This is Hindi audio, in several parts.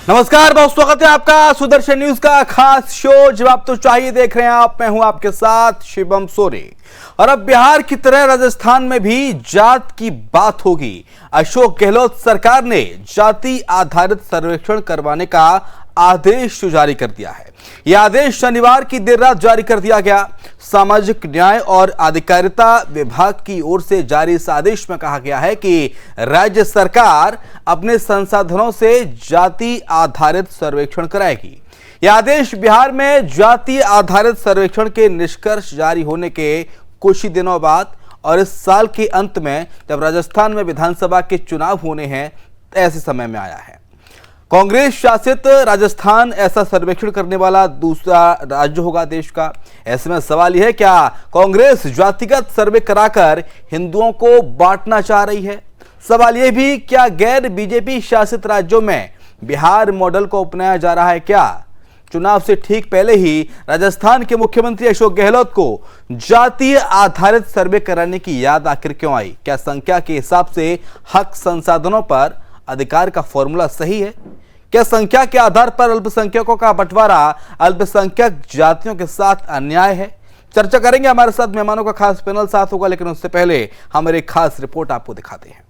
नमस्कार, बहुत स्वागत है आपका सुदर्शन न्यूज का खास शो जवाब तो चाहिए देख रहे हैं आप। मैं हूं आपके साथ शिवम सोरे। और अब बिहार की तरह राजस्थान में भी जात की बात होगी। अशोक गहलोत सरकार ने जाति आधारित सर्वेक्षण करवाने का आदेश जारी कर दिया है। यह आदेश शनिवार की देर रात जारी कर दिया गया। सामाजिक न्याय और अधिकारिता विभाग की ओर से जारी इस आदेश में कहा गया है कि राज्य सरकार अपने संसाधनों से जाति आधारित सर्वेक्षण कराएगी। यह आदेश बिहार में जाति आधारित सर्वेक्षण के निष्कर्ष जारी होने के कुछ ही दिनों बाद और इस साल के अंत में जब राजस्थान में विधानसभा के चुनाव होने हैं ऐसे समय में आया है। कांग्रेस शासित राजस्थान ऐसा सर्वेक्षण करने वाला दूसरा राज्य होगा देश का। ऐसे में सवाल यह है, क्या कांग्रेस जातिगत सर्वे कराकर हिंदुओं को बांटना चाह रही है? सवाल यह भी, क्या गैर बीजेपी शासित राज्यों में बिहार मॉडल को अपनाया जा रहा है? क्या चुनाव से ठीक पहले ही राजस्थान के मुख्यमंत्री अशोक गहलोत को जातीय आधारित सर्वे कराने की याद आखिर क्यों आई? क्या संख्या के हिसाब से हक संसाधनों पर अधिकार का फॉर्मूला सही है? क्या संख्या के आधार पर अल्पसंख्यकों का बंटवारा अल्पसंख्यक जातियों के साथ अन्याय है? चर्चा करेंगे। हमारे साथ मेहमानों का खास पैनल साथ होगा, लेकिन उससे पहले हम एक खास रिपोर्ट आपको दिखाते हैं।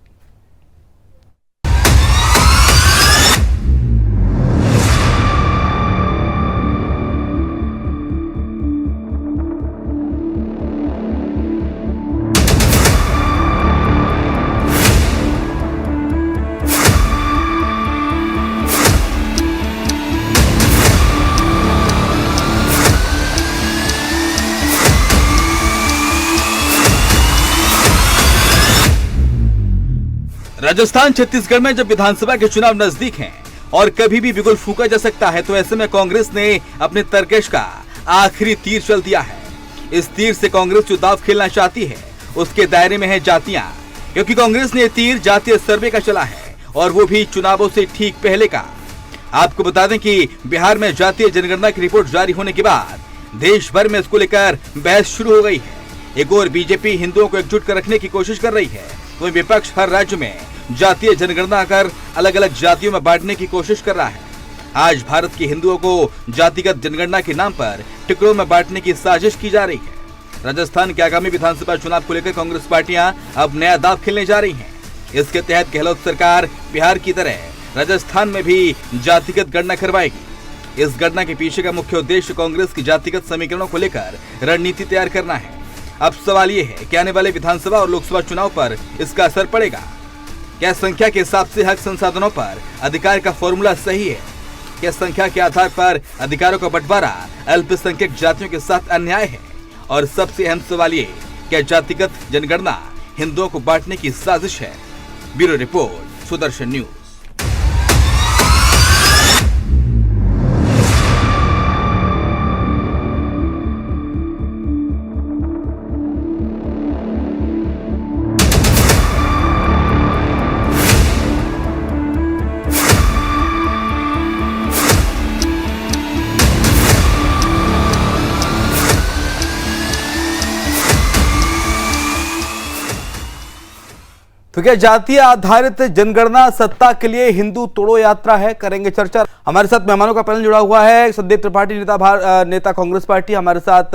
राजस्थान छत्तीसगढ़ में जब विधानसभा के चुनाव नजदीक हैं और कभी भी बिगुल फूंका जा सकता है, तो ऐसे में कांग्रेस ने अपने तरकश का आखिरी तीर चल दिया है। इस तीर से कांग्रेस जो दांव खेलना चाहती है उसके दायरे में है जातियां, क्योंकि कांग्रेस ने तीर जातीय सर्वे का चला है और वो भी चुनावों से ठीक पहले का। आपको बता दें कि बिहार में जातीय जनगणना की रिपोर्ट जारी होने के बाद देश भर में इसको लेकर बहस शुरू हो गई है। एक और बीजेपी हिंदुओं को एकजुट कर रखने की कोशिश कर रही है, वहीं विपक्ष हर राज्य में जातीय जनगणना कर अलग अलग जातियों में बांटने की कोशिश कर रहा है। आज भारत के हिंदुओं को जातिगत जनगणना के नाम पर टुकड़ों में बांटने की साजिश की जा रही है। राजस्थान के आगामी विधानसभा चुनाव को लेकर कांग्रेस पार्टियां अब नया दांव खेलने जा रही हैं। इसके तहत गहलोत सरकार बिहार की तरह राजस्थान में भी जातिगत गणना करवाएगी। इस गणना के पीछे का मुख्य उद्देश्य कांग्रेस की जातिगत समीकरणों को लेकर रणनीति तैयार करना है। अब सवाल ये है कि आने वाले विधानसभा और लोकसभा चुनाव पर इसका असर पड़ेगा। क्या संख्या के हिसाब से हक संसाधनों पर अधिकार का फॉर्मूला सही है? क्या संख्या के आधार पर अधिकारों का बंटवारा अल्पसंख्यक जातियों के साथ अन्याय है? और सबसे अहम सवाल ये, क्या जातिगत जनगणना हिंदुओं को बांटने की साजिश है? Bureau report, Sudarshan news. तो क्या जातीय आधारित जनगणना सत्ता के लिए हिंदू तोड़ो यात्रा है? करेंगे चर्चा। हमारे साथ मेहमानों का पैनल जुड़ा हुआ है। संदीप त्रिपाठी नेता कांग्रेस पार्टी, हमारे साथ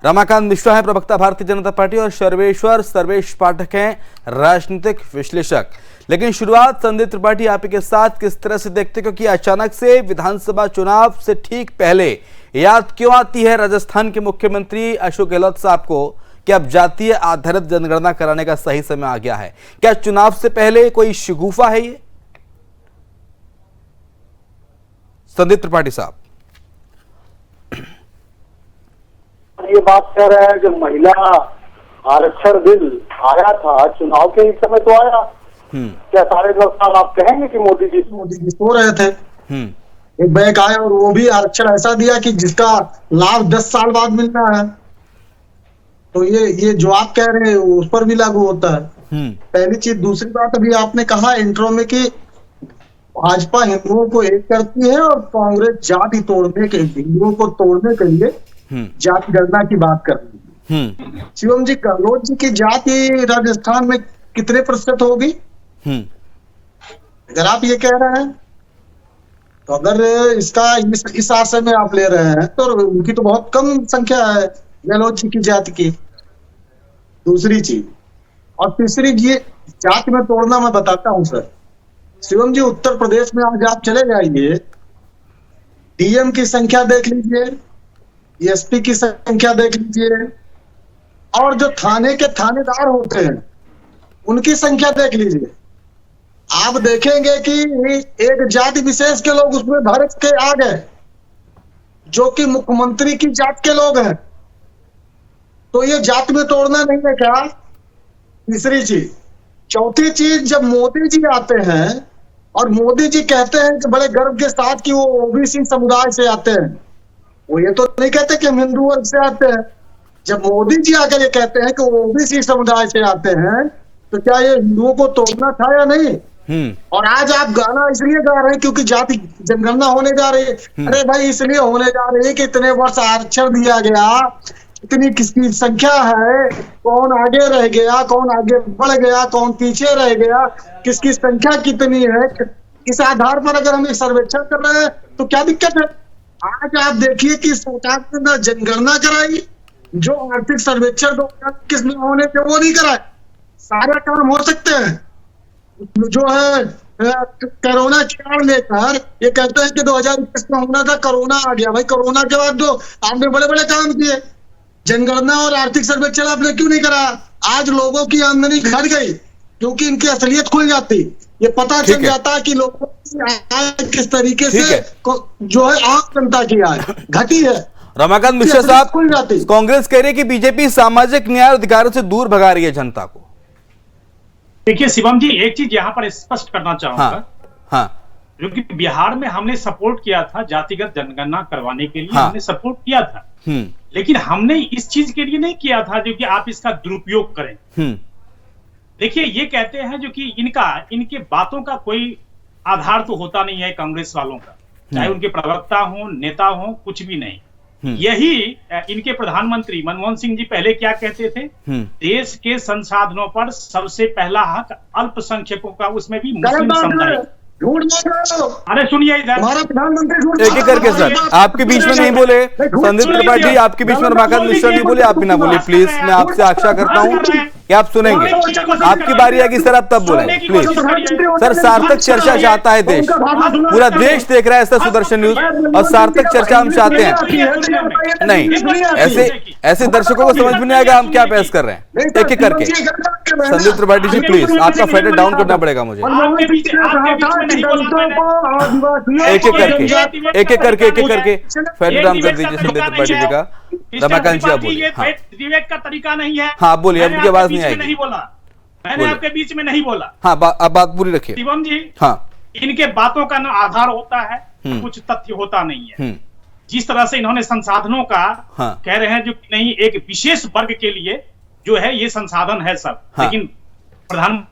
रमाकांत मिश्रा है प्रवक्ता भारतीय जनता पार्टी, और सर्वेश पाठक हैं राजनीतिक विश्लेषक। लेकिन शुरुआत संदीप त्रिपाठी आप के साथ किस तरह से देखते, क्योंकि अचानक से विधानसभा चुनाव से ठीक पहले याद क्यों आती है राजस्थान के मुख्यमंत्री अशोक गहलोत साहब को कि अब जातीय आधारित जनगणना कराने का सही समय आ गया है? क्या चुनाव से पहले कोई शगुफा है ये? संदीप त्रिपाठी साहब, ये बात कह रहे हैं कि महिला आरक्षण बिल आया था, चुनाव के ही समय तो आया। क्या 10.5 साल आप कहेंगे कि मोदी जी सो रहे थे? एक बैक आया और वो भी आरक्षण ऐसा दिया कि जिसका लाभ 10 साल बाद मिलना है। तो ये जो आप कह रहे हैं उस पर भी लागू होता है। पहली चीज। दूसरी बात, अभी आपने कहा इंट्रो में कि भाजपा हिंदुओं को एक करती है और कांग्रेस जाति तोड़ने के, हिंदुओं को तोड़ने के लिए जाति गणना की बात कर रही है। शिवम जी, गहलोत जी की जाति राजस्थान में कितने प्रतिशत होगी? अगर आप ये कह रहे हैं तो अगर इसका इस आशय में आप ले रहे हैं तो उनकी तो बहुत कम संख्या है गहलोत जी की जाति की। दूसरी चीज और तीसरी ये जाति में तोड़ना मैं बताता हूं सर। शिवम जी, उत्तर प्रदेश में आज आप चले जाइए, डीएम की संख्या देख लीजिए, एसपी की संख्या देख लीजिए, और जो थाने के थानेदार होते हैं उनकी संख्या देख लीजिए। आप देखेंगे कि एक जाति विशेष के लोग उसमें भर के आ गए, जो कि मुख्यमंत्री की जात के लोग हैं। तो ये जाति में तोड़ना नहीं है क्या? तीसरी चीज। चौथी चीज, जब मोदी जी आते हैं और मोदी जी कहते हैं कि बड़े गर्व के साथ कि वो ओबीसी समुदाय से आते हैं, वो ये तो नहीं कहते कि हम हिंदू वर्ग से आते हैं। जब मोदी जी आकर ये कहते हैं कि वो ओबीसी समुदाय से आते हैं, तो क्या ये हिंदुओं को तोड़ना था या नहीं? और आज आप गाना इसलिए गा रहे हैं क्योंकि जाति जनगणना होने जा रही है। अरे भाई, इसलिए होने जा रही है कि इतने वर्ष आरक्षण दिया गया, इतनी किसकी संख्या है, कौन आगे रह गया, कौन आगे बढ़ गया, कौन पीछे रह गया, किसकी संख्या कितनी है, इस आधार पर अगर हम एक सर्वेक्षण कर रहे हैं तो क्या दिक्कत है? आज आप देखिए कि सरकार ने ना जनगणना कराई, जो आर्थिक सर्वेक्षण 2021 में होने थे वो नहीं कराए। सारे काम हो सकते हैं। जो है कोरोना काल लेकर ये कहते हैं कि 2021 में होना था, कोरोना आ गया। भाई, कोरोना के बाद तो आपने बड़े बड़े काम किए, जनगणना और आर्थिक सर्वेक्षण आपने क्यों नहीं करा? आज लोगों की आमदनी घट गई क्योंकि इनकी असलियत खुल जाती, ये पता चल जाता कि लोगों की आय किस तरीके से जो है आम जनता की आय घटी है। रमाकांत मिश्रा साहब, कांग्रेस कह रही है कि बीजेपी सामाजिक न्याय और अधिकारों से दूर भगा रही है जनता को। देखिए शिवम जी, एक चीज यहाँ पर स्पष्ट करना चाहूंगा। हाँ। क्योंकि बिहार में हमने सपोर्ट किया था जातिगत जनगणना करवाने के लिए, हमने सपोर्ट किया था, लेकिन हमने इस चीज के लिए नहीं किया था जो कि आप इसका दुरुपयोग करें। देखिए, ये कहते हैं जो कि इनके बातों का कोई आधार तो होता नहीं है कांग्रेस वालों का, चाहे उनके प्रवक्ता हो, नेता हो, कुछ भी नहीं। यही इनके प्रधानमंत्री मनमोहन सिंह जी पहले क्या कहते थे? देश के संसाधनों पर सबसे पहला हक अल्पसंख्यकों का, उसमें भी मुस्लिम समुदाय। अरे सुनिए इधर, एक एक करके सर, आपके बीच में नहीं बोले संदीप त्रिपाठी, आपके बीच में रमाकांत मिश्रा नहीं बोले, आप भी ना बोले प्लीज। मैं आपसे आशा करता हूं कि आप सुनेंगे, आपकी बारी आएगी सर, आप तब बोलेंगे प्लीज। सर, सार्थक चर्चा चाहता है देश, पूरा देश देख रहा है सर सुदर्शन न्यूज, और सार्थक चर्चा हम चाहते हैं। नहीं, ऐसे दर्शकों को समझ में नहीं आएगा हम क्या बहस कर रहे हैं। एक एक करके संदीप त्रिपाठी जी प्लीज, आपका फेडर डाउन करना पड़ेगा मुझे। एक एक करके फेडर डाउन कर दीजिए संदीप त्रिपाठी जी का। रमाकांत जी आप बोलिए। विवेक का तरीका नहीं है। हाँ बोलिए, आपकी आवाज नहीं आएगी। नहीं बोला मैंने, आपके बीच में नहीं बोला। हाँ, अब बात पूरी रखिए शिवम जी। हाँ, इनके बातों का न आधार होता है, कुछ तथ्य होता नहीं है। जिस तरह से इन्होंने संसाधनों का कह रहे हैं जो नहीं, एक विशेष वर्ग के लिए जो है ये संसाधन है सब, लेकिन प्रधान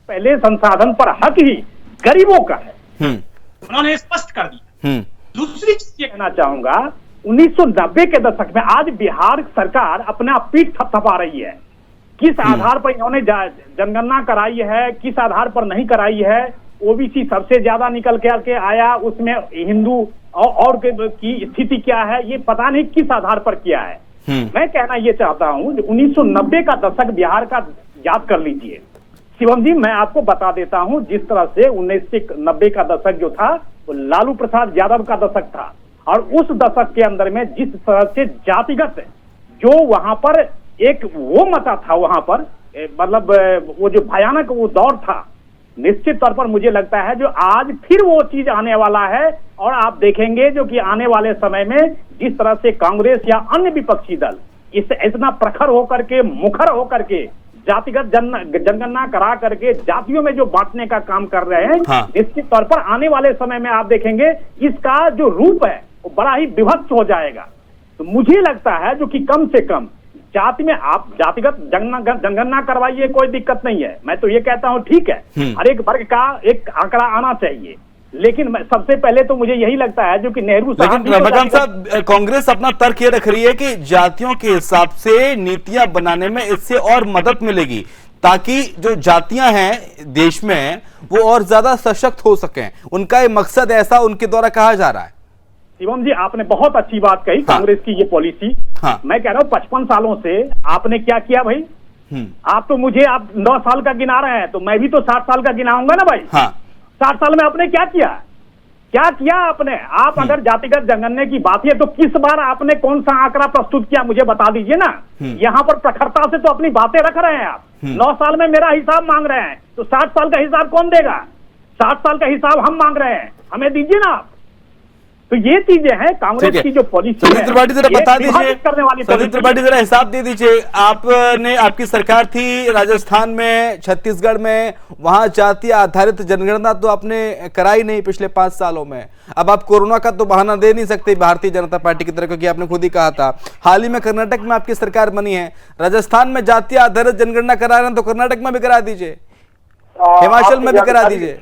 पहले संसाधन पर हक ही गरीबों का है, उन्होंने स्पष्ट कर दिया। दूसरी चीज ये कहना चाहूंगा, 1990 के दशक में आज बिहार सरकार अपना पीठ थपथपा रही है। किस आधार पर इन्होंने जनगणना कराई है, किस आधार पर नहीं कराई है। ओबीसी सबसे ज्यादा निकल के आया, उसमें हिंदू और की स्थिति क्या है ये पता नहीं किस आधार पर किया है। मैं कहना ये चाहता हूं, 1990 का दशक बिहार का याद कर लीजिए शिवम जी। मैं आपको बता देता हूं, जिस तरह से 1990 का दशक जो था वो लालू प्रसाद यादव का दशक था, और उस दशक के अंदर में जिस तरह से जातिगत जो वहां पर एक वो मता था, वहां पर मतलब वो जो भयानक वो दौर था, निश्चित तौर पर मुझे लगता है जो आज फिर वो चीज आने वाला है। और आप देखेंगे जो कि आने वाले समय में जिस तरह से कांग्रेस या अन्य विपक्षी दल इतना प्रखर होकर के, मुखर होकर के जातिगत जनगणना करा करके जातियों में जो बांटने का काम कर रहे हैं, निश्चित तौर पर आने वाले समय में आप देखेंगे इसका जो रूप है वो बड़ा ही विभत्स हो जाएगा। तो मुझे लगता है जो कि कम से कम जाति में आप जातिगत जनगणना करवाइए, कोई दिक्कत नहीं है। मैं तो ये कहता हूँ ठीक है, हर एक वर्ग का एक आंकड़ा आना चाहिए, लेकिन सबसे पहले तो मुझे यही लगता है जो कि नेहरू साहब। लेकिन रमाकांत साहब, कांग्रेस अपना तर्क ये रख रही है कि जातियों के हिसाब से नीतियां बनाने में इससे और मदद मिलेगी। ताकि जो जातियां हैं देश में वो और ज्यादा सशक्त हो सकें। उनका ये मकसद ऐसा उनके द्वारा कहा जा रहा है। शिवम जी, आपने बहुत अच्छी बात कही। हाँ। कांग्रेस की ये पॉलिसी, हाँ। मैं कह रहा हूँ 55 सालों से आपने क्या किया भाई? आप तो मुझे आप 9 साल का गिना रहे हैं, तो मैं भी तो 60 साल का गिनाऊंगा ना भाई। हाँ। 60 साल में आपने क्या किया? क्या किया आपने? आप अगर जातिगत जनगणना की बात है तो किस बार आपने कौन सा आंकड़ा प्रस्तुत किया, मुझे बता दीजिए ना। यहाँ पर प्रखरता से तो अपनी बातें रख रहे हैं आप। 9 साल में मेरा हिसाब मांग रहे हैं, तो 60 साल का हिसाब कौन देगा? 60 साल का हिसाब हम मांग रहे हैं, हमें दीजिए ना आप। तो ये चीजें हैं कांग्रेस की जो पॉलिसी है। संदीप त्रिपाठी जरा बता दीजिए, करने वाली संदीप त्रिपाठी जरा हिसाब दे दीजिए। आपने, आपकी सरकार थी राजस्थान में, छत्तीसगढ़ में, वहां जाति आधारित जनगणना तो आपने कराई नहीं पिछले 5 सालों में। अब आप कोरोना का तो बहाना दे नहीं सकते भारतीय जनता पार्टी की तरह, क्योंकि आपने खुद ही कहा था हाल ही में कर्नाटक में आपकी सरकार बनी है। राजस्थान में जाति आधारित जनगणना करा रहे हैं तो कर्नाटक में भी करा दीजिए, हिमाचल में भी करा दीजिए।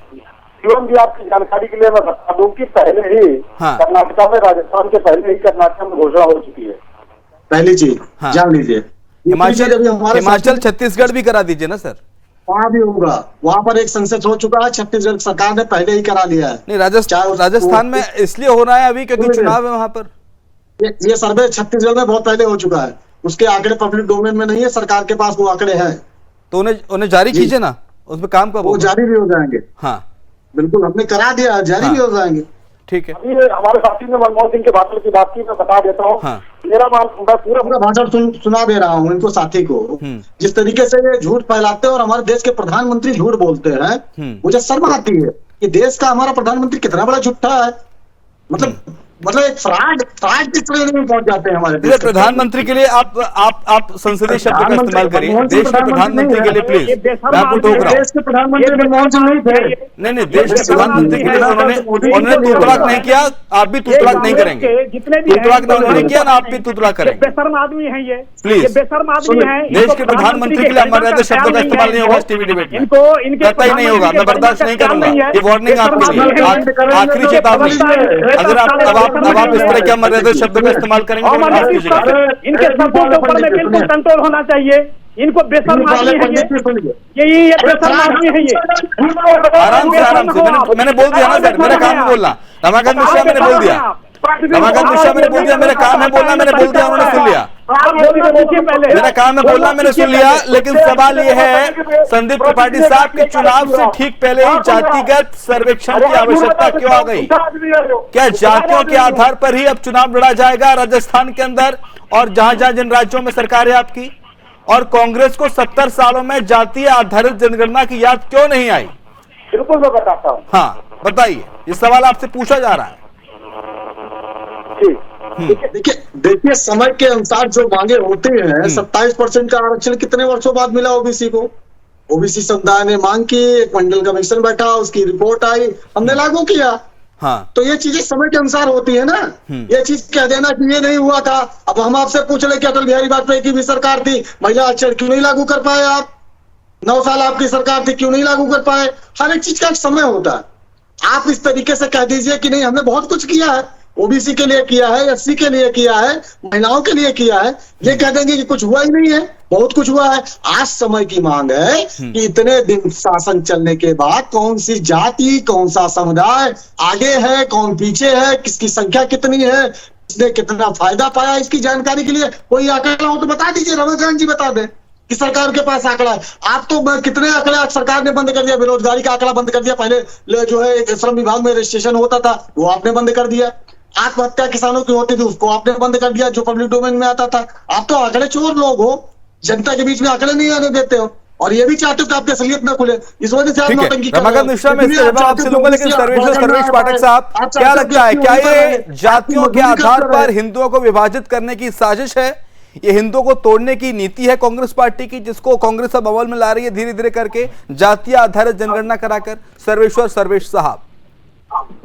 शिवम जी, आपकी जानकारी के लिए मैं बता दूं कि पहले ही कर्नाटका में, राजस्थान के पहले ही कर्नाटक में घोषणा हो चुकी है। पहली चीज जान लीजिए। हिमाचल छत्तीसगढ़ भी करा दीजिए ना सर। वहाँ भी होगा, वहाँ पर एक संसद हो चुका है, छत्तीसगढ़ सरकार ने पहले ही करा लिया है। नहीं, राजस्थान में इसलिए हो रहा है अभी क्योंकि चुनाव है वहां पर। ये सर्वे छत्तीसगढ़ में बहुत पहले हो चुका है, उसके आंकड़े पब्लिक डोमेन में नहीं है, सरकार के पास वो आंकड़े हैं। तो उन्हें जारी कीजिए ना, उसमें काम कब वो जारी भी हो जाएंगे। हाँ बिल्कुल, हमने करा दिया, जारी भी हो जाएंगे। ठीक है। अभी हमारे साथी ने मनमोहन सिंह के भाषण की बात की, मैं बता देता हूँ। हाँ। मैं पूरा भाषण सुना दे रहा हूँ इनको साथी को। जिस तरीके से ये झूठ फैलाते हैं और हमारे देश के प्रधानमंत्री झूठ बोलते हैं, मुझे शर्म आती है कि देश का हमारा प्रधानमंत्री कितना बड़ा झूठा है। मतलब एक फ्रॉड की श्रेणी में पहुंच जाते हैं हमारे देश। प्रधानमंत्री के लिए आप संसदीय शब्द का इस्तेमाल करिए। देश के प्रधानमंत्री के लिए प्लीज, मैं आपको टोक रहा हूँ। देश के प्रधानमंत्री मनमोहन सिंह नहीं थे। नहीं, देश के प्रधानमंत्री के लिए उन्होंने तूतलाक नहीं किया, आप भी तूतलाक नहीं करेंगे। जितने भी तूतलाक उन्होंने किया ना, आप भी तूतलाक करेंगे। बेशर्म आदमी है ये, प्लीज। बेशर्म आदमी है। देश के प्रधानमंत्री के लिए मर्यादा शब्दों का इस्तेमाल नहीं होगा टीवी डिबेट में, करता ही नहीं होगा। मैं बर्दाश्त नहीं करूंगा। ये वार्निंग आपके लिए, आखिरी चेतावनी। अगर आप इस तरह क्या मर्यादा शब्दों का इस्तेमाल करेंगे तो माफ कीजिएगा। इनके शब्दों के ऊपर में बिल्कुल कंट्रोल होना चाहिए। इनको बेशर्म आदमी है ये बेशर्म आदमी है ये। आराम से मैंने बोल दिया ना सर, मेरा काम है बोलना। रमाकांत मिश्रा मैंने बोल दिया, रमाकांत मिश्रा मैंने बोल दिया, मेरा काम है बोलना, मैंने बोल दिया, उन्होंने सुन लिया। मेरा काम है बोलना, मैंने सुन लिया। लेकिन सवाल ये है संदीप त्रिपाठी साहब के चुनाव से ठीक पहले ही जातिगत सर्वेक्षण की आवश्यकता क्यों आ गई? क्या जातियों के आधार पर ही अब चुनाव लड़ा जाएगा राजस्थान के अंदर और जहां जिन राज्यों में सरकार है आपकी? और कांग्रेस को 70 सालों में जातीय आधारित जनगणना की याद क्यों नहीं आई? बिल्कुल मैं बताता हूँ। हाँ बताइए, ये सवाल आपसे पूछा जा रहा है। देखिए समय के अनुसार जो मांगे होते हैं, 27% का आरक्षण कितने वर्षों बाद मिला ओबीसी को? ओबीसी समुदाय ने मांग की, एक मंडल कमीशन बैठा, उसकी रिपोर्ट आई, हमने लागू किया। हाँ। तो ये चीजें समय के अनुसार होती है ना। ये चीज कह देना कि ये नहीं हुआ था, अब हम आपसे पूछ रहे कि अटल बिहारी वाजपेयी की भी सरकार थी, महिला आरक्षण क्यों नहीं लागू कर पाए आप? 9 साल आपकी सरकार थी, क्यों नहीं लागू कर पाए? हर एक चीज का एक समय होता है। आप इस तरीके से कह दीजिए कि नहीं हमने बहुत कुछ किया है, ओबीसी के लिए किया है, एससी के लिए किया है, महिलाओं के लिए किया है, ये कह देंगे कि कुछ हुआ ही नहीं है। बहुत कुछ हुआ है। आज समय की मांग है कि इतने दिन शासन चलने के बाद कौन सी जाति, कौन सा समुदाय आगे है, कौन पीछे है, किसकी संख्या कितनी है, किसने कितना फायदा पाया, इसकी जानकारी के लिए कोई आंकड़ा हो तो बता दीजिए। रमाकांत जी बता दें कि सरकार के पास आंकड़ा है। आप तो कितने आंकड़े आज सरकार ने बंद कर दिया। बेरोजगारी का आंकड़ा बंद कर दिया, पहले जो है श्रम विभाग में रजिस्ट्रेशन होता था वो आपने बंद कर दिया। आत्महत्या किसानों की होती थी उसको आपने बंद कर दिया, जो पब्लिक डोमेन में आता था। आप तो आंकड़े चोर लोग हो, जनता के बीच में आंकड़े नहीं आने देते हो और ये भी चाहते हो कि आपकी असलियत न खुले। इस वजह से आप नौटंकी कर रहे हो। रमाकांत मिश्रा में इसके जवाब आपसे लूंगा, लेकिन सर्वेश पाठक साहब क्या लगता है, क्या ये जातियों के आधार पर हिंदुओं को विभाजित करने की साजिश है? ये हिंदुओं को तोड़ने की नीति है कांग्रेस पार्टी की, जिसको कांग्रेस अब अमल में ला रही है धीरे धीरे करके जातीय आधारित जनगणना कराकर? सर्वेश साहब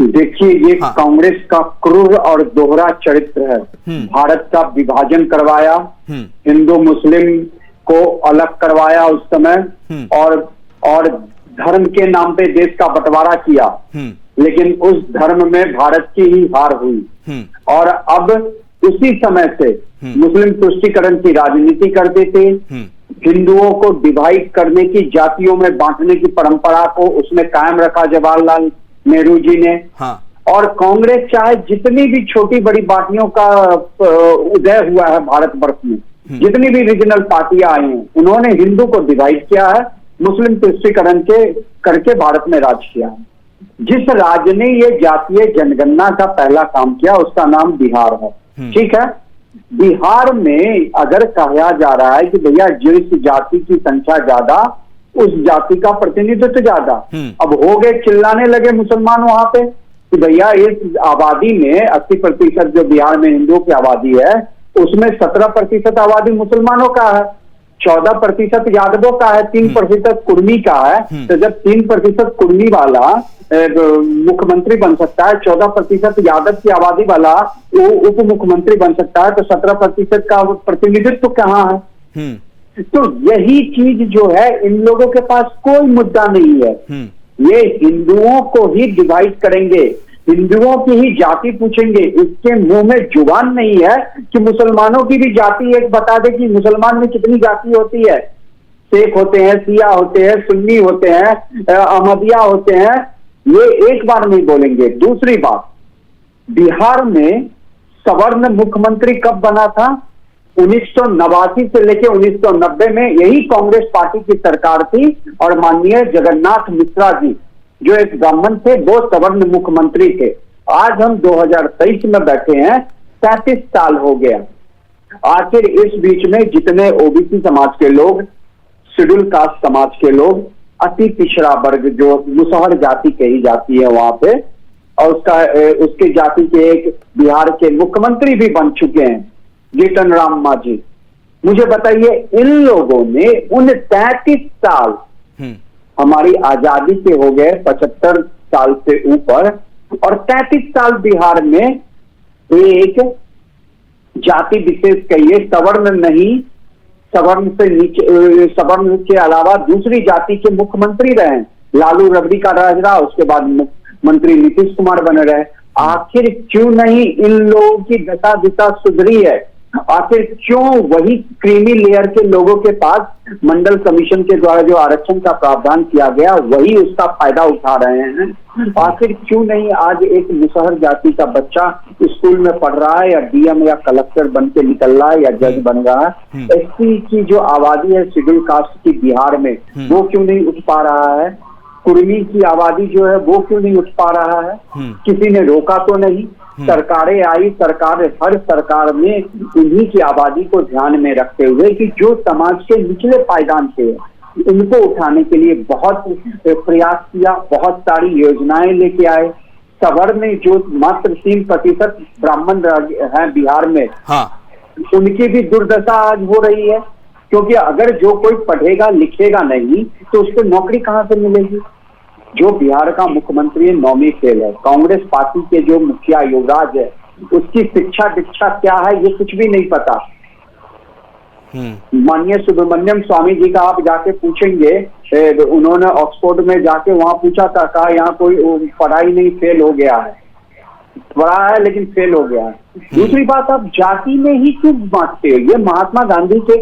देखिए, ये कांग्रेस का क्रूर और दोहरा चरित्र है। भारत का विभाजन करवाया, हिंदू मुस्लिम को अलग करवाया उस समय, और धर्म के नाम पे देश का बंटवारा किया, लेकिन उस धर्म में भारत की ही हार हुई। और अब उसी समय से मुस्लिम तुष्टीकरण की राजनीति करते थे, हिंदुओं को डिवाइड करने की, जातियों में बांटने की परंपरा को उसमें कायम रखा जवाहरलाल नेहरू जी ने। हाँ। और कांग्रेस चाहे जितनी भी छोटी बड़ी पार्टियों का उदय हुआ है भारतवर्ष में, जितनी भी रीजनल पार्टियां आई हैं, उन्होंने हिंदू को डिवाइड किया है, मुस्लिम तुष्टीकरण के करके भारत में राज किया है। जिस राज्य ने ये जातीय जनगणना का पहला काम किया उसका नाम बिहार है। ठीक है, बिहार में अगर कहा जा रहा है कि भैया जिस जाति की संख्या ज्यादा उस जाति का प्रतिनिधित्व ज्यादा, अब हो गए चिल्लाने लगे मुसलमान वहां पे कि भैया इस आबादी में 80% जो बिहार में हिंदुओं की आबादी है उसमें 17% आबादी मुसलमानों का है, 14% यादवों का है, 3% कुर्मी का है। तो जब 3% कुर्मी वाला मुख्यमंत्री बन सकता है, 14% यादव की आबादी वाला वो उप मुख्यमंत्री बन सकता है, तो 17% का प्रतिनिधित्व कहाँ है? तो यही चीज जो है इन लोगों के पास कोई मुद्दा नहीं है। ये हिंदुओं को ही डिवाइड करेंगे, हिंदुओं की ही जाति पूछेंगे। इसके मुंह में जुबान नहीं है कि मुसलमानों की भी जाति एक बता दे कि मुसलमान में कितनी जाति होती है। शेख होते हैं, सिया होते हैं, सुन्नी होते हैं, अहमदिया होते हैं, ये एक बार नहीं बोलेंगे। दूसरी बात, बिहार में सवर्ण मुख्यमंत्री कब बना था? 1989 से लेकर 1990 में यही कांग्रेस पार्टी की सरकार थी और माननीय जगन्नाथ मिश्रा जी जो एक ब्राह्मण थे वो सवर्ण मुख्यमंत्री थे। आज हम 2023 में बैठे हैं, 37 साल हो गया। आखिर इस बीच में जितने ओबीसी समाज के लोग, शेड्यूल कास्ट समाज के लोग, अति पिछड़ा वर्ग जो मुसहर जाति कही जाती है वहां पे, और उसके जाति के एक बिहार के मुख्यमंत्री भी बन चुके हैं, जीतन राम मांझी। मुझे बताइए इन लोगों ने उन 33 साल, हमारी आजादी के हो गए 75 साल से ऊपर, और 33 साल बिहार में एक जाति विशेष कहिए, सवर्ण नहीं, सवर्ण से नीचे, सवर्ण के अलावा दूसरी जाति के मुख्यमंत्री रहे। लालू रबड़ी का राज रहा, उसके बाद मंत्री नीतीश कुमार बने रहे। आखिर क्यों नहीं इन लोगों की दशा दिशा सुधरी है? आखिर क्यों वही क्रीमी लेयर के लोगों के पास मंडल कमीशन के द्वारा जो आरक्षण का प्रावधान किया गया वही उसका फायदा उठा रहे हैं? आखिर क्यों नहीं आज एक मुसहर जाति का बच्चा स्कूल में पढ़ रहा है या डीएम या कलेक्टर बन के निकल रहा है या जज बन रहा है? एससी की जो आबादी है शेड्यूल कास्ट की बिहार में, वो क्यों नहीं उठ पा रहा है? कुर्मी की आबादी जो है वो क्यों नहीं उठ पा रहा है? किसी ने रोका तो नहीं। सरकारें आई, हर सरकार में इन्हीं की आबादी को ध्यान में रखते हुए कि जो समाज के निचले पायदान से इनको उठाने के लिए बहुत प्रयास किया, बहुत सारी योजनाएं लेके आए। सवर्ण में जो मात्र 3% ब्राह्मण हैं बिहार में, उनकी भी दुर्दशा आज हो रही है, क्योंकि अगर जो कोई पढ़ेगा लिखेगा नहीं तो उसको नौकरी कहां से मिलेगी? जो बिहार का मुख्यमंत्री है, नौवीं फेल है। कांग्रेस पार्टी के जो मुखिया युवराज है, उसकी शिक्षा दीक्षा क्या है ये कुछ भी नहीं पता। माननीय सुब्रमण्यम स्वामी जी का आप जाके पूछेंगे, उन्होंने ऑक्सफोर्ड में जाके वहां पूछा था, कहा यहाँ कोई पढ़ाई नहीं, फेल हो गया है, पढ़ा है लेकिन फेल हो गया है। दूसरी बात, आप जाति में ही क्यों बांटते हो? ये महात्मा गांधी के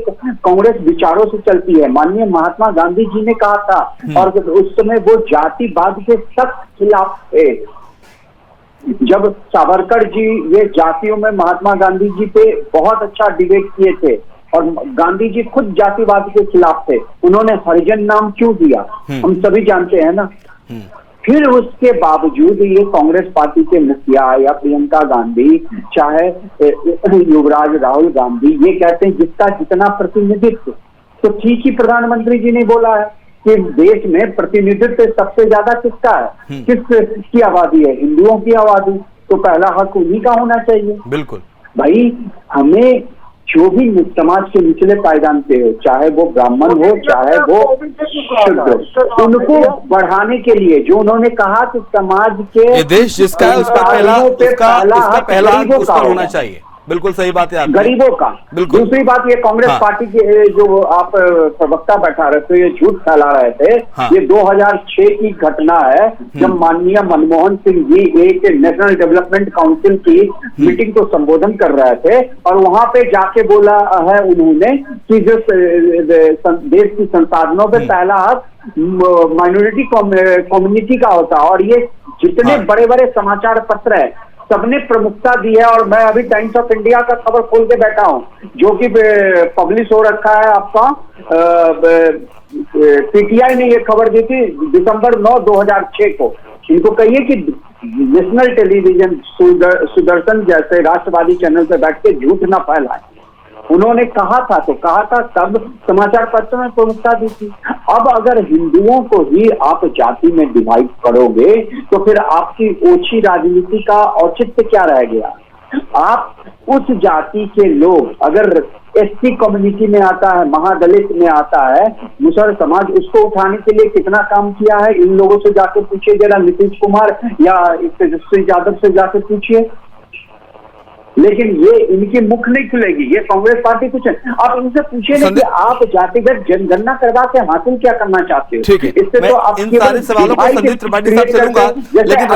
कांग्रेस विचारों से चलती है। माननीय महात्मा गांधी जी ने कहा था, और उस समय वो जातिवाद के सख्त खिलाफ थे। जब सावरकर जी ये जातियों में महात्मा गांधी जी पे बहुत अच्छा डिबेट किए थे, और गांधी जी खुद जातिवाद के खिलाफ थे। उन्होंने हरिजन नाम क्यों दिया हम सभी जानते हैं ना। फिर उसके बावजूद ये कांग्रेस पार्टी के मुखिया या प्रियंका गांधी, चाहे युवराज राहुल गांधी, ये कहते हैं जिसका जितना प्रतिनिधित्व। तो ठीक ही प्रधानमंत्री जी ने बोला है कि देश में प्रतिनिधित्व सबसे ज्यादा किसका है, किसकी आबादी है? हिंदुओं की आबादी। तो पहला हक उन्हीं का होना चाहिए। बिल्कुल भाई, हमें जो भी समाज के निचले पायदान पे हो, चाहे वो ब्राह्मण हो चाहे वो शुद्ध, उनको बढ़ाने के लिए जो उन्होंने कहा कि समाज के ये देश जिसका है उसका पहला हक उस पर होना चाहिए। बिल्कुल सही बात है आपकी। गरीबों का। बिल्कुल। दूसरी बात, ये कांग्रेस पार्टी के जो आप प्रवक्ता बैठा रहे थे, ये झूठ फैला रहे थे। ये 2006 की घटना है, जब माननीय मनमोहन सिंह जी एक नेशनल डेवलपमेंट काउंसिल की मीटिंग को संबोधन कर रहे थे और वहां पे जाके बोला है उन्होंने कि जो देश की संसाधनों पे पहला हक माइनॉरिटी कम्युनिटी का होता है। और ये जितने बड़े बड़े समाचार पत्र है सबने प्रमुखता दी है। और मैं अभी टाइम्स ऑफ इंडिया का खबर खोल के बैठा हूं, जो कि पब्लिश हो रखा है आपका। पीटीआई ने ये खबर दी थी दिसंबर 9, 2006 को। इनको कहिए कि नेशनल टेलीविजन सुदर्शन जैसे राष्ट्रवादी चैनल पे बैठ के झूठ ना फैलाए। उन्होंने कहा था तब समाचार पत्र में प्रमुखता दी थी। अब अगर हिंदुओं को ही आप जाति में डिवाइड करोगे तो फिर आपकी ओछी राजनीति का औचित्य क्या रह गया? आप उस जाति के लोग, अगर एसटी कम्युनिटी में आता है, महादलित में आता है, मुसहर समाज, उसको उठाने के लिए कितना काम किया है, इन लोगों से जाकर पूछिए, जरा नीतीश कुमार या तेजस्वी यादव से जाकर पूछिए। लेकिन ये इनकी मुख नहीं खुलेगी, ये कांग्रेस पार्टी कुछ है। आप इनसे पूछिए ना कि आप जातिगत जनगणना करवा के हासिल क्या करना चाहते हो? ठीक है, इससे तो आप इन सारे सवालों को संदीप त्रिपाठी साहब से लूंगा, लेकिन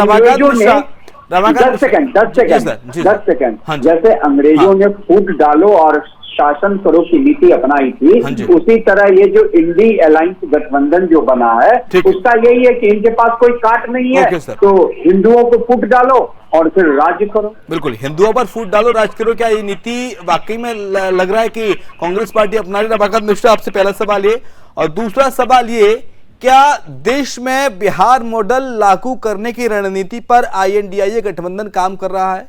दस सेकंड जैसे अंग्रेजों ने फूट डालो और शासन करो की नीति अपनाई थी, उसी तरह ये जो इंडी अलायंस गठबंधन जो बना है उसका यही है कि इनके पास कोई काट नहीं है, तो हिंदुओं को फूट डालो और फिर राज्य करो। बिल्कुल, हिंदुओं पर फूट डालो, राज करो। क्या ये नीति वाकई में लग रहा है कि कांग्रेस पार्टी अपना रही? रमाकांत मिश्रा, आपसे पहला सवाल ये, और दूसरा सवाल ये, क्या देश में बिहार मॉडल लागू करने की रणनीति पर INDIA गठबंधन काम कर रहा है?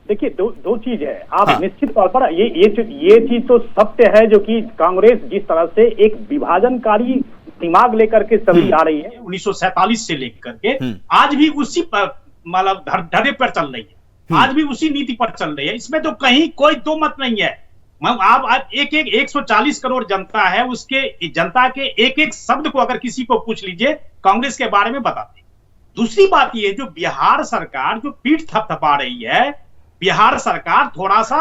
देखिए, दो चीज है। आप निश्चित तौर पर ये चीज तो सत्य है, जो कि कांग्रेस जिस तरह से एक विभाजनकारी दिमाग लेकर के चली आ रही है 1947 से लेकर के आज भी उसी मतलब ढर्रे पर चल रही है, आज भी उसी नीति पर चल रही है। इसमें तो कहीं कोई दो मत नहीं है। आप 140 करोड़ जनता है, उसके जनता के एक एक शब्द को अगर किसी को पूछ लीजिए कांग्रेस के बारे में बताते। दूसरी बात ये, जो बिहार सरकार जो पीठ थपथपा रही है, बिहार सरकार थोड़ा सा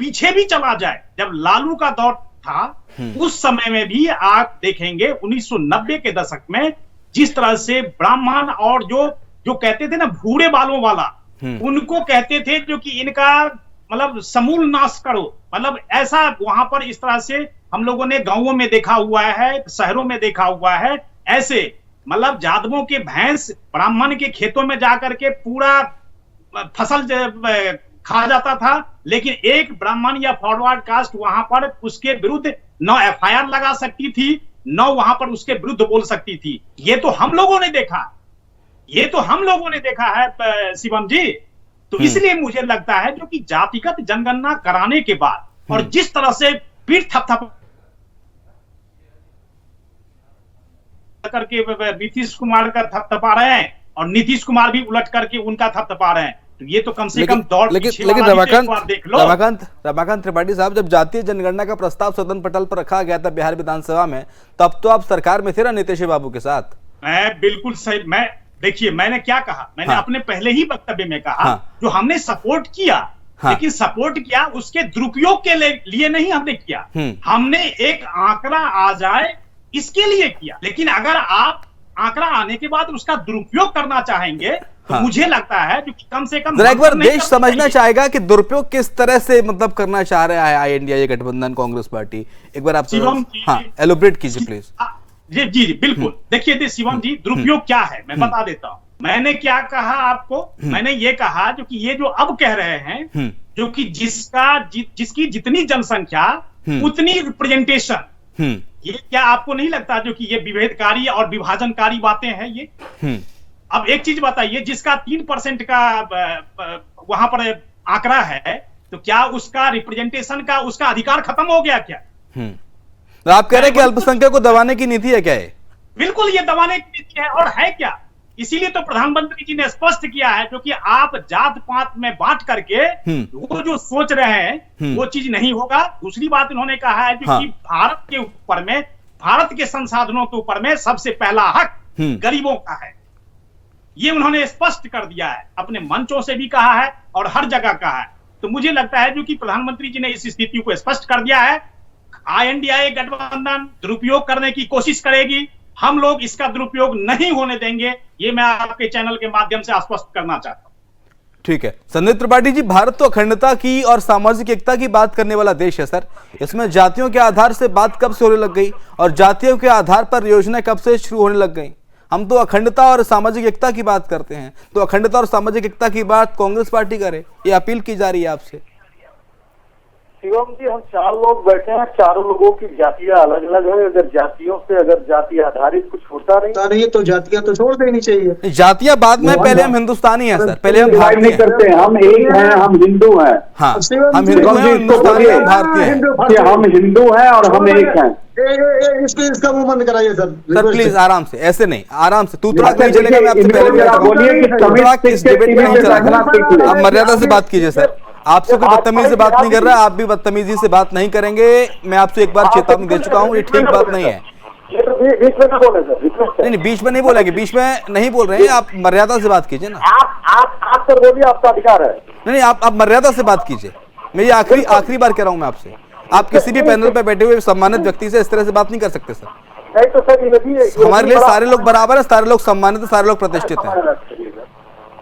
पीछे भी चला जाए, जब लालू का दौर था उस समय में भी आप देखेंगे 1990 के दशक में जिस तरह से ब्राह्मण और जो कहते थे ना भूरे बालों वाला, उनको कहते थे जो कि इनका मतलब समूल नाश करो, मतलब ऐसा वहां पर इस तरह से हम लोगों ने गांवों में देखा हुआ है, शहरों में देखा हुआ है। ऐसे मतलब यादवों के भैंस ब्राह्मण के खेतों में जाकर के पूरा फसल खा जाता था, लेकिन एक ब्राह्मण या फॉरवर्ड कास्ट वहां पर उसके विरुद्ध न FIR लगा सकती थी, न वहां पर उसके विरुद्ध बोल सकती थी। ये तो हम लोगों ने देखा है शिवम जी। तो इसलिए मुझे लगता है जो कि जातिगत जनगणना कराने के बाद और जिस तरह से पीठ थपथप करके नीतीश कुमार का थपथपा रहे हैं और नीतीश कुमार भी उलट करके उनका थपथपा रहे हैं, तो ये तो कम से कम दौड़। लेकिन रमाकांत त्रिपाठी साहब, जब जातीय जनगणना का प्रस्ताव सदन पटल पर रखा गया था बिहार विधानसभा में, तब तो आप सरकार में थे ना नीतीश बाबू के साथ? मैं बिल्कुल सही, देखिए मैंने क्या कहा, मैंने अपने पहले ही वक्तव्य में कहा जो हमने सपोर्ट किया, लेकिन सपोर्ट किया उसके दुरुपयोग के लिए नहीं हमने किया, हमने एक आंकड़ा आ जाए इसके लिए किया। लेकिन अगर आप आंकड़ा आने के बाद उसका दुरुपयोग करना चाहेंगे तो मुझे लगता है कि कम से कम एक बार देश समझना चाहेगा कि दुरुपयोग किस तरह से मतलब करना चाह रहा है INDIA गठबंधन कांग्रेस पार्टी। एक बार आप एलोब्रेट कीजिए प्लीज। जी बिल्कुल। देखिए शिवम जी, दुरुपयोग क्या है मैं बता देता हूँ। मैंने क्या कहा आपको, मैंने ये कहा जो कि ये जो अब कह रहे हैं जो कि जिसकी जितनी जनसंख्या उतनी रिप्रेजेंटेशन, ये क्या आपको नहीं लगता जो कि ये विभेदकारी और विभाजनकारी बातें हैं ये? अब एक चीज बताइए, जिसका 3% का वहां पर आंकड़ा है, तो क्या उसका रिप्रेजेंटेशन का उसका अधिकार खत्म हो गया क्या? तो आप कह रहे हैं कि अल्पसंख्यक को दबाने की नीति है क्या है? बिल्कुल, ये दबाने की नीति है। और है क्या? इसीलिए तो प्रधानमंत्री जी ने स्पष्ट किया है जो कि आप जात पात में बांट करके वो जो सोच रहे हैं वो चीज नहीं होगा। दूसरी बात उन्होंने कहा है कि भारत के ऊपर में, भारत के संसाधनों के ऊपर में सबसे पहला हक गरीबों का है। ये उन्होंने स्पष्ट कर दिया है, अपने मंचों से भी कहा है और हर जगह कहा है। तो मुझे लगता है जो कि प्रधानमंत्री जी ने इस स्थिति को स्पष्ट कर दिया है, INDI गठबंधन दुरुपयोग करने की कोशिश करेगी, हम लोग इसका दुरुपयोग नहीं होने देंगे, ये मैं आपके चैनल के माध्यम से आश्वस्त करना चाहता हूं। ठीक है संदीप त्रिपाठी जी, भारत तो अखंडता की और सामाजिक एकता की बात करने वाला देश है सर, इसमें जातियों के आधार से बात कब से होने लग गई और जातियों के आधार पर योजनाएं कब से शुरू होने लग गई? हम तो अखंडता और सामाजिक एकता की बात करते हैं, तो अखंडता और सामाजिक एकता की बात कांग्रेस पार्टी करे, ये अपील की जा रही है आपसे। शिवम जी, हम 4 लोग बैठे हैं, चारों लोगों की जातियां अलग अलग है। अगर जातियों से अगर जाति आधारित कुछ होता नहीं है तो जातियां तो छोड़ देनी चाहिए। जातियां बाद में, पहले हम हिंदुस्तानी हैं सर, पहले हम भारतीय नहीं करते, हम एक हैं, हम हिंदू हैं। हाँ, हम हिंदू हैं, हिंदुस्तानी हैं, भारतीय हैं। हम हिंदू हैं और हम एक हैं। इसका मुंह बंद कराइए सर। सर प्लीज आराम से, ऐसे नहीं, आराम से तू तड़ाक नहीं चलेगा। मैं आपसे पहले बोलिए कि इस डिबेट में नहीं चला, आप मर्यादा से बात कीजिए सर। आपसे कोई बदतमीजी से बात नहीं कर रहा, आप भी बदतमीजी से बात नहीं करेंगे। मैं आपसे एक बार चेतावनी दे चुका हूँ, ये ठीक बात नहीं है। बीच में ना बोले सर, नहीं, बीच में नहीं बोलेंगे, बीच में नहीं बोल रहे हैं, आप मर्यादा से बात कीजिए ना। आप सर बोलिए, आपका अधिकार है। नहीं, आप मर्यादा से बात कीजिए। मेरी आखिरी बार कह रहा हूँ मैं आपसे, आप किसी भी पैनल पे बैठे हुए सम्मानित व्यक्ति से इस तरह से बात नहीं कर सकते सर। नहीं तो सर, हमारे लिए सारे लोग बराबर है, सारे लोग सम्मानित है, सारे लोग प्रतिष्ठित हैं।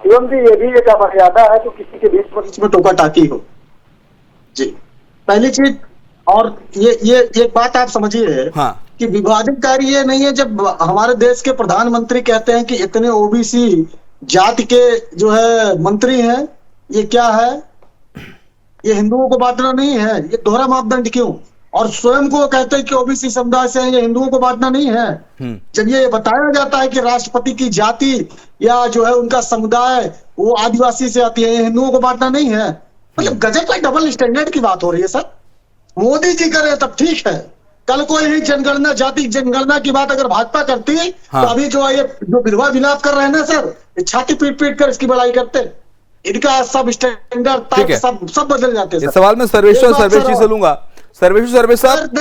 शिवम जी, ये भी एक मर्यादा है तो किसी के बीच में टोका टाकी हो जी, पहली चीज। और ये एक बात आप समझिए कि विभाजनकारी ये नहीं है जब हमारे देश के प्रधानमंत्री कहते हैं कि इतने ओबीसी जाति के जो है मंत्री हैं, ये क्या है, ये हिंदुओं को बांटना नहीं है, ये दोहरा मापदंड क्यों? और स्वयं को कहते हैं कि ओबीसी समुदाय से है, ये हिंदुओं को बांटना नहीं है। जब ये बताया जाता है कि राष्ट्रपति की जाति या जो है उनका समुदाय वो आदिवासी से आती है, ये हिंदुओं को बांटना नहीं है, मतलब गजब का डबल स्टैंडर्ड की बात हो रही है सर। मोदी जी करे तब ठीक है, कल को यही जनगणना, जाति जनगणना की बात अगर भाजपा करती है तो अभी जो ये जो विधवा विलाप कर रहे हैं ना सर, छाती पीट पीट कर इसकी बड़ाई करते, इनका सब स्टैंडर्ड तक सब बदल जाते हैं। इस सवाल में सर्वेश्वर सर्वेश जी से लूंगा। सर्वेश साहब,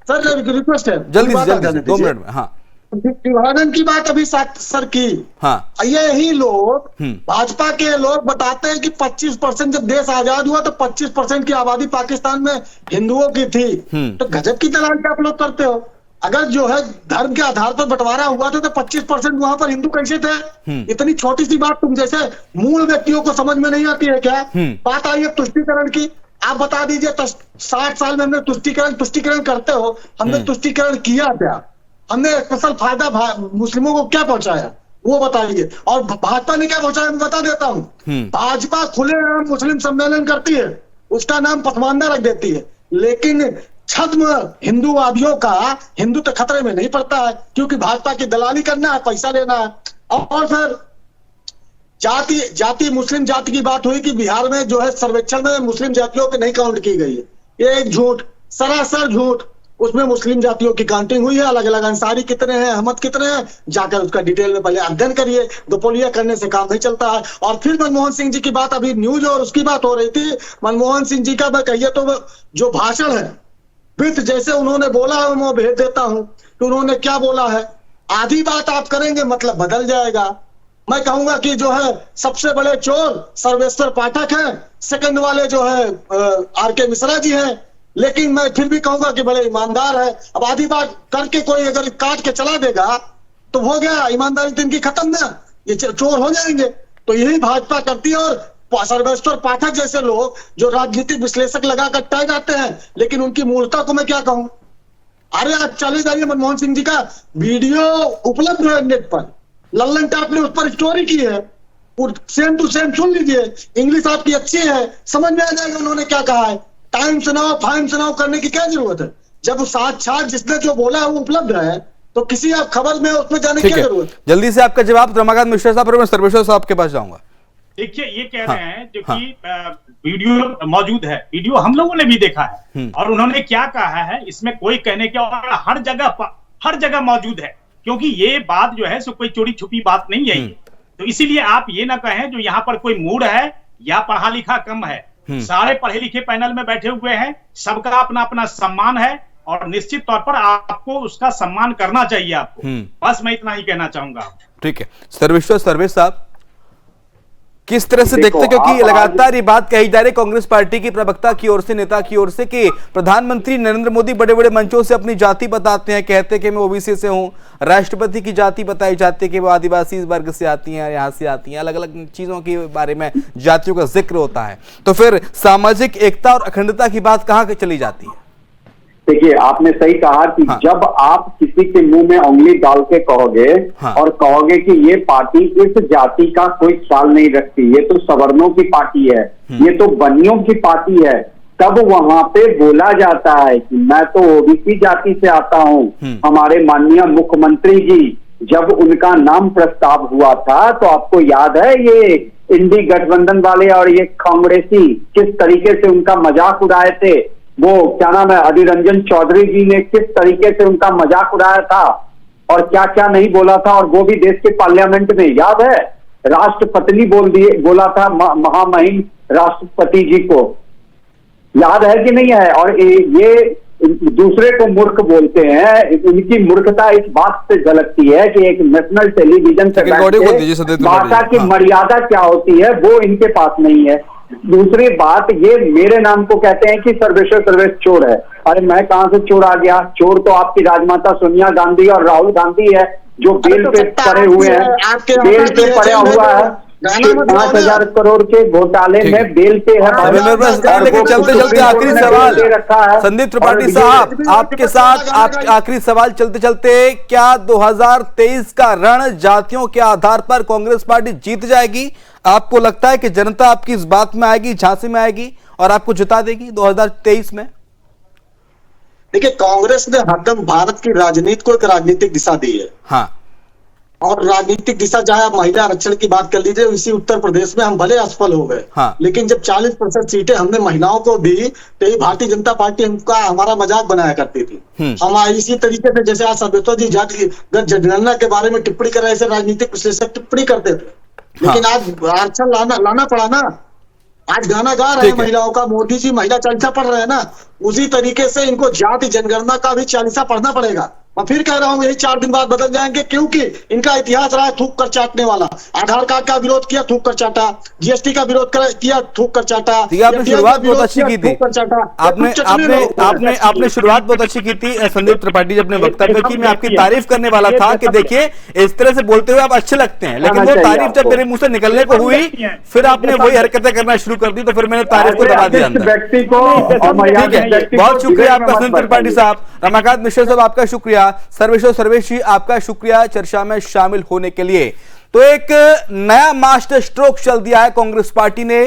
सर रिक्वेस्ट है, जल्दी से 2 मिनट में। हाँ, विभाजन की बात अभी सर की। हाँ, यही लोग भाजपा के लोग बताते हैं कि 25% जब देश आजाद हुआ तो 25% की आबादी पाकिस्तान में हिंदुओं की थी। तो गजब की तलाश आप लोग करते हो। अगर जो है धर्म के आधार पर बंटवारा हुआ था तो 25% वहां पर हिंदू कैसे थे? इतनी छोटी सी बात तुम जैसे मूल व्यक्तियों को समझ में नहीं आती है क्या? बात आई है तुष्टीकरण की, आप बता दीजिए 60 साल में हमने तुष्टीकरण करते हो, हमने तुष्टीकरण किया क्या? हमने स्पेशल फायदा मुस्लिमों को क्या पहुंचाया वो बताइए। और भाजपा ने क्या पहुंचाया मैं बता देता हूँ। भाजपा खुलेआम मुस्लिम सम्मेलन करती है, उसका नाम पसमानदा रख देती है, लेकिन छद्म हिंदूवादियों का हिंदू तो खतरे में नहीं पड़ता है, क्योंकि भाजपा की दलाली करना है, पैसा लेना है। और फिर जाति मुस्लिम जाति की बात हुई कि बिहार में जो है सर्वेक्षण में मुस्लिम जातियों की नहीं काउंट की गई है, ये एक झूठ, सरासर झूठ। उसमें मुस्लिम जातियों की काउंटिंग हुई है, अलग अलग अंसारी कितने हैं, अहमद कितने हैं, जाकर उसका डिटेल में पहले अध्ययन करिए। दोपोलिया करने से काम नहीं चलता है। और फिर मनमोहन सिंह जी की बात, अभी न्यूज और उसकी बात हो रही थी, मनमोहन सिंह जी का मैं कहिए तो जो भाषण है, वित्त जैसे उन्होंने बोला है मैं भेज देता हूं कि उन्होंने क्या बोला है। आधी बात आप करेंगे मतलब बदल जाएगा। मैं कहूंगा कि जो है सबसे बड़े चोर सर्वेश्वर पाठक हैं, सेकंड वाले जो है आर.के. मिश्रा जी हैं, लेकिन मैं फिर भी कहूंगा कि बड़े ईमानदार है। अब आधी बात करके कोई अगर काट के चला देगा तो हो गया, ईमानदारी तो इनकी खत्म ना, ये चोर हो जाएंगे। तो यही भाजपा करती है। और सर्वेश्वर पाठक जैसे लोग जो राजनीतिक विश्लेषक लगाकर तय जाते हैं, लेकिन उनकी मूर्खता को मैं क्या कहूं। अरे आप चले जाइए, मनमोहन सिंह जी का वीडियो उपलब्ध है नेट पर, लल्लन टॉप ने उस पर स्टोरी की है, सेम टू सेम सुन लीजिए। इंग्लिश आपकी अच्छी है, समझ में आ जाएगा उन्होंने क्या कहा है। टाइम सुनाओ फाइम सुनाओ करने की क्या जरूरत है, जब साक्षात जिसने जो बोला है वो उपलब्ध है, तो किसी आप खबर में उसमें जाने की क्या जरूरत है। जल्दी से आपका जवाब रमाकांत मिश्रा साहब, मैं सर्वेश्वर साहब के पास जाऊंगा। देखिए, ये कह रहे हैं जो कि वीडियो मौजूद है, वीडियो हम लोगों ने भी देखा है, और उन्होंने क्या कहा है इसमें कोई कहने की और हर जगह मौजूद है, क्योंकि ये बात जो है सो कोई चोरी छुपी बात नहीं है। तो इसीलिए आप ये ना कहें जो यहाँ पर कोई मूड है या पढ़ा लिखा कम है। सारे पढ़े लिखे पैनल में बैठे हुए हैं, सबका अपना अपना सम्मान है, और निश्चित तौर पर आपको उसका सम्मान करना चाहिए आपको। बस मैं इतना ही कहना चाहूंगा। ठीक है, सर्वेश्वर सर्वेश साहब, किस तरह से देखते, क्योंकि लगातार ये बात कही जा रही कांग्रेस पार्टी की प्रवक्ता की ओर से, नेता की ओर से, कि प्रधानमंत्री नरेंद्र मोदी बड़े बड़े मंचों से अपनी जाति बताते हैं, कहते हैं कि मैं ओबीसी से हूं, राष्ट्रपति की जाति बताई जाती है कि वो आदिवासी वर्ग से आती हैं, यहाँ से आती हैं, अलग अलग चीजों के बारे में जातियों का जिक्र होता है, तो फिर सामाजिक एकता और अखंडता की बात कहाँ चली जाती है? देखिए, आपने सही कहा कि जब आप किसी के मुंह में उंगली डाल के कहोगे और कहोगे कि ये पार्टी इस जाति का कोई ख्याल नहीं रखती, ये तो सवर्णों की पार्टी है, ये तो बनियों की पार्टी है, तब वहां पे बोला जाता है कि मैं तो ओबीसी जाति से आता हूं। हमारे माननीय मुख्यमंत्री जी, जब उनका नाम प्रस्ताव हुआ था तो आपको याद है ये इंडी गठबंधन वाले और ये कांग्रेसी किस तरीके से उनका मजाक उड़ाए थे। वो क्या नाम है, अधीर रंजन चौधरी जी ने किस तरीके से उनका मजाक उड़ाया था और क्या क्या नहीं बोला था, और वो भी देश के पार्लियामेंट में, याद है, राष्ट्रपति बोला था महामहिम राष्ट्रपति जी को, याद है कि नहीं है। और ये दूसरे को मूर्ख बोलते हैं, इनकी मूर्खता इस बात से झलकती है कि एक नेशनल टेलीविजन से भाषा की मर्यादा क्या होती है वो इनके पास नहीं है। दूसरी बात, ये मेरे नाम को कहते हैं कि सर्वेश्वर सर्वेश चोर है। अरे मैं कहां से चोर आ गया? चोर तो आपकी राजमाता सोनिया गांधी और राहुल गांधी है, जो बेल पे पड़े हुए हैं, बेल पे पड़ा हुआ है 5,000 करोड़ के घोटाले में बेल पे है। लेकिन चलते चलते आखिरी सवाल संदीप त्रिपाठी साहब आपके साथ, आखिरी सवाल चलते चलते, क्या 2023 का रण जातियों के आधार पर कांग्रेस पार्टी जीत जाएगी? आपको लगता है कि जनता आपकी इस बात में आएगी, झांसे में आएगी और आपको जिता देगी 2023 में? देखिए, कांग्रेस ने हरदम भारत की राजनीति को एक राजनीतिक दिशा दी है। हाँ, और राजनीतिक दिशा, चाहे आप महिला आरक्षण की बात कर लीजिए, इसी उत्तर प्रदेश में हम भले असफल हो गए, हाँ। लेकिन जब 40% सीटें हमने महिलाओं को दी तो ये भारतीय जनता पार्टी हमारा मजाक बनाया करती थी। हम इसी तरीके से, जैसे आज सभ्यता जी जातिगत जनगणना के बारे में टिप्पणी कर रहे, ऐसे राजनीतिक विश्लेषक टिप्पणी करते थे, लेकिन आज आरक्षण लाना पड़ा ना। आज गाना गा रहे हैं महिलाओं का, मोदी जी महिला चालीसा पढ़ रहे हैं ना, उसी तरीके से इनको जाति जनगणना का भी चालीसा पढ़ना पड़ेगा। मैं फिर कह रहा हूँ, यही 4 दिन बाद बदल जाएंगे, क्योंकि इनका इतिहास रहा है थूक कर चाटने वाला। आधार कार्ड का विरोध किया, थूक कर चाटा, जीएसटी का विरोध किया, थूक कर चाटा। आपने शुरुआत बहुत अच्छी की थी, आपने शुरुआत बहुत अच्छी की थी संदीप त्रिपाठी जी अपने वक्तव्य की। मैं आपकी तारीफ करने वाला था कि देखिए इस तरह से बोलते हुए आप अच्छे लगते हैं, लेकिन वो तारीफ जब मेरे मुंह से निकलने को हुई, फिर आपने वही हरकतें करना शुरू कर दी, तो फिर मैंने तारीफ को दबा दिया अंदर। व्यक्ति को बहुत शुक्रिया आपका संदीप त्रिपाठी साहब, रमाकांत मिश्रा साहब आपका शुक्रिया, सर्वेश्वर सर्वेश जी आपका शुक्रिया चर्चा में शामिल होने के लिए। तो एक नया मास्टर स्ट्रोक चल दिया है कांग्रेस पार्टी ने,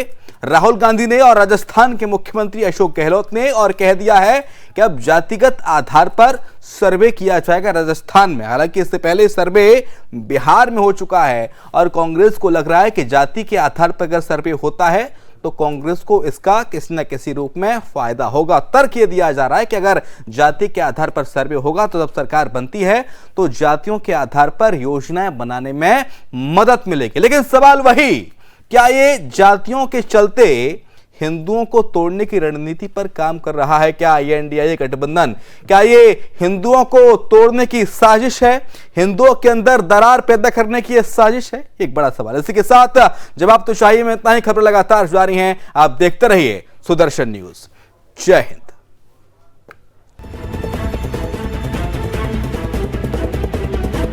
राहुल गांधी ने और राजस्थान के मुख्यमंत्री अशोक गहलोत ने, और कह दिया है कि अब जातिगत आधार पर सर्वे किया जाएगा राजस्थान में। हालांकि इससे पहले सर्वे बिहार में हो चुका है और कांग्रेस को लग रहा है कि जाति के आधार पर अगर सर्वे होता है तो कांग्रेस को इसका किसी न किसी रूप में फायदा होगा। तर्क यह दिया जा रहा है कि अगर जाति के आधार पर सर्वे होगा तो जब सरकार बनती है तो जातियों के आधार पर योजनाएं बनाने में मदद मिलेगी। लेकिन सवाल वही, क्या ये जातियों के चलते हिंदुओं को तोड़ने की रणनीति पर काम कर रहा है? क्या ये एनडीए गठबंधन, क्या ये हिंदुओं को तोड़ने की साजिश है, हिंदुओं के अंदर दरार पैदा करने की साजिश है? एक बड़ा सवाल। इसी के साथ जवाब तो चाहिए में इतना ही, खबरें लगातार जारी हैं, आप देखते रहिए सुदर्शन न्यूज। जय हिंद।